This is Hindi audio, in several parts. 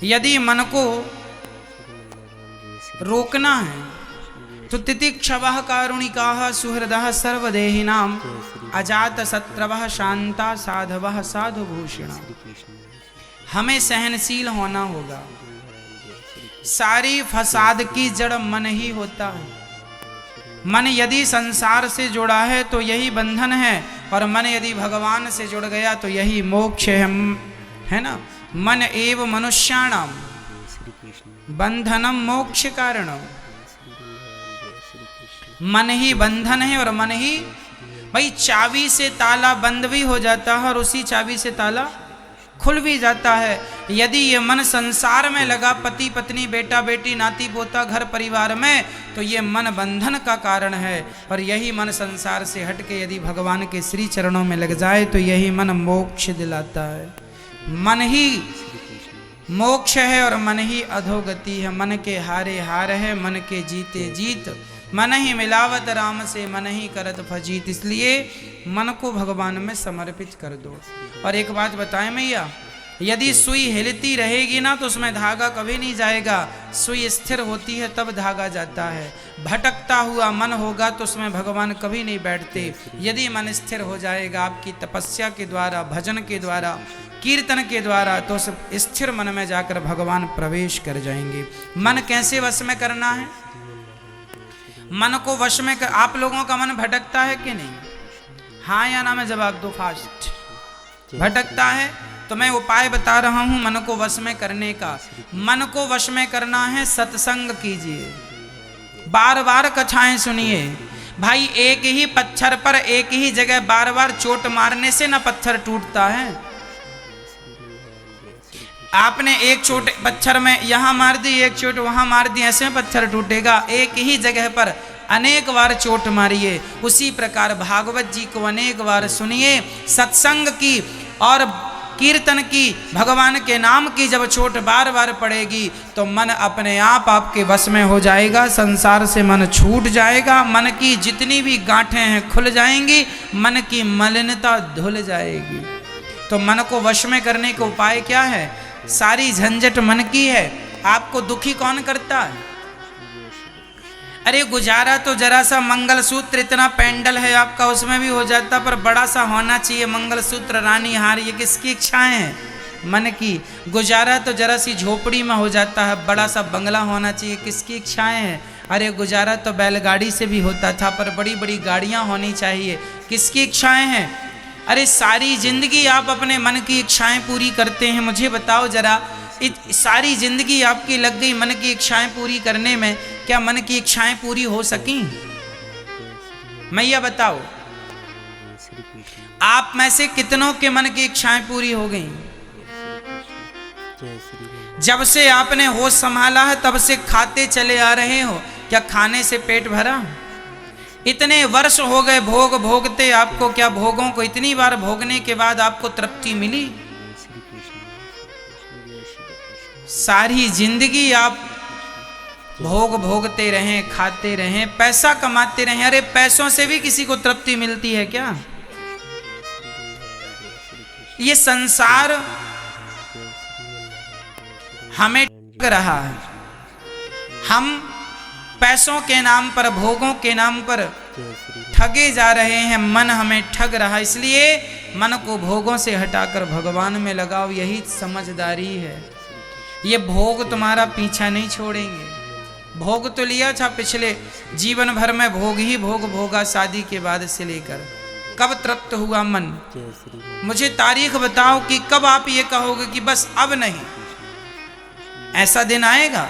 यदि मन को रोकना है तो तितिक्षवः कारुणिकाः सुहृदः सर्वदेहिनां अजात शत्रवः शांता साधवः साधुभूषिणा। हमें सहनशील होना होगा। सारी फसाद की जड़ मन ही होता है। मन यदि संसार से जुड़ा है तो यही बंधन है, और मन यदि भगवान से जुड़ गया तो यही मोक्ष है ना। मन एव मनुष्याणाम बंधनम मोक्ष कारणम। मन ही बंधन है और मन ही, भाई चाबी से ताला बंद भी हो जाता है और उसी चाबी से ताला खुल भी जाता है। यदि ये मन संसार में लगा, पति पत्नी बेटा बेटी नाती पोता घर परिवार में, तो ये मन बंधन का कारण है। और यही मन संसार से हटके यदि भगवान के श्री चरणों में लग जाए तो यही मन मोक्ष दिलाता है। मन ही मोक्ष है और मन ही अधोगति है। मन के हारे हार है, मन के जीते जीत। मन ही मिलावत राम से, मन ही करत फजीत। इसलिए मन को भगवान में समर्पित कर दो। और एक बात बताएं मैया, यदि सुई हिलती रहेगी ना तो उसमें धागा कभी नहीं जाएगा। सुई स्थिर होती है तब धागा जाता है। भटकता हुआ मन होगा तो उसमें भगवान कभी नहीं बैठते। यदि मन स्थिर हो जाएगा आपकी तपस्या के द्वारा, भजन के द्वारा, कीर्तन के द्वारा, तो उस स्थिर मन में जाकर भगवान प्रवेश कर जाएंगे। मन कैसे वश में करना है? मन को वश में कर, आप लोगों का मन भटकता है कि नहीं? हाँ या ना में जवाब दो फास्ट। भटकता है तो मैं उपाय बता रहा हूं मन को वश में करने का। मन को वश में करना है, सत्संग कीजिए, बार बार कथाएं सुनिए। भाई एक ही पत्थर पर एक ही जगह बार बार चोट मारने से ना पत्थर टूटता है। आपने एक चोट पत्थर में यहां मार दी, एक चोट वहां मार दी, ऐसे में पत्थर टूटेगा? एक ही जगह पर अनेक बार चोट मारिए। उसी प्रकार भागवत जी को अनेक बार सुनिए, सत्संग की और कीर्तन की, भगवान के नाम की जब चोट बार बार पड़ेगी तो मन अपने आप आपके वश में हो जाएगा। संसार से मन छूट जाएगा। मन की जितनी भी गांठें हैं खुल जाएंगी, मन की मलिनता धुल जाएगी। तो मन को वश में करने का उपाय क्या है? सारी झंझट मन की है। आपको दुखी कौन करता है? अरे गुजारा तो जरा सा मंगलसूत्र, इतना पेंडल है आपका, उसमें भी हो जाता, पर बड़ा सा होना चाहिए मंगलसूत्र, रानी हार। ये किसकी इच्छाएं हैं? मन की। गुजारा तो जरा सी झोपड़ी में हो जाता है, बड़ा सा बंगला होना चाहिए, किसकी इच्छाएं हैं? अरे गुजारा तो बैलगाड़ी से भी होता था, पर बड़ी बड़ी गाड़ियां होनी चाहिए, किसकी इच्छाएं हैं? अरे सारी जिंदगी आप अपने मन की इच्छाएं पूरी करते हैं। मुझे बताओ जरा, सारी जिंदगी आपकी लग गई मन की इच्छाएं पूरी करने में, क्या मन की इच्छाएं पूरी हो सकी? मैया बताओ, आप में से कितनों के मन की इच्छाएं पूरी हो गई? जब से आपने होश संभाला है तब से खाते चले आ रहे हो, क्या खाने से पेट भरा? इतने वर्ष हो गए भोग भोगते, आपको क्या भोगों को इतनी बार भोगने के बाद आपको तृप्ति मिली? सारी जिंदगी आप भोग भोगते रहें, खाते रहें, पैसा कमाते रहें। अरे पैसों से भी किसी को तृप्ति मिलती है क्या? ये संसार हमें ठग रहा है। हम पैसों के नाम पर, भोगों के नाम पर ठगे जा रहे हैं। मन हमें ठग रहा है। इसलिए मन को भोगों से हटाकर भगवान में लगाओ, यही समझदारी है। ये भोग तुम्हारा पीछा नहीं छोड़ेंगे। भोग तो लिया था पिछले जीवन भर में, भोग ही भोग भोगा शादी के बाद से लेकर। कब तृप्त हुआ मन? मुझे तारीख बताओ कि कब आप ये कहोगे कि बस अब नहीं। ऐसा दिन आएगा?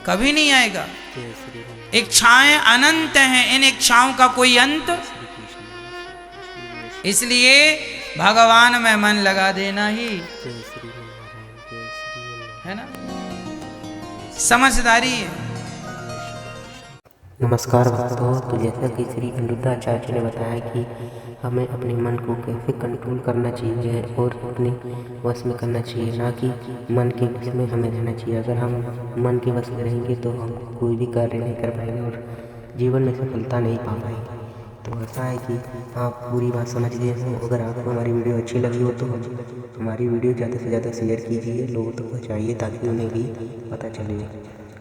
कभी नहीं आएगा। इच्छाएं अनंत हैं, इन इच्छाओं का कोई अंत। इसलिए भगवान में मन लगा देना ही है ना, समझदारी है। नमस्कार भक्तों, तो जैसा कि श्री अनिरुद्धाचार्य ने बताया कि हमें अपने मन को कैसे कंट्रोल करना चाहिए और अपने वश में करना चाहिए, ना कि मन के वश में हमें रहना चाहिए। अगर हम मन के वश में रहेंगे तो हम कोई भी कार्य नहीं कर पाएंगे और जीवन में सफलता नहीं पा पाएंगे। तो ऐसा है कि आप पूरी बात समझ गए हों। अगर आपको हमारी वीडियो अच्छी लगी हो तो हमारी वीडियो ज़्यादा से ज़्यादा शेयर कीजिए, लोगों तक पहुँचाइए ताकि उन्हें भी पता चले,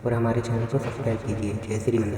और हमारे चैनल को सब्सक्राइब कीजिए। जय श्री राम।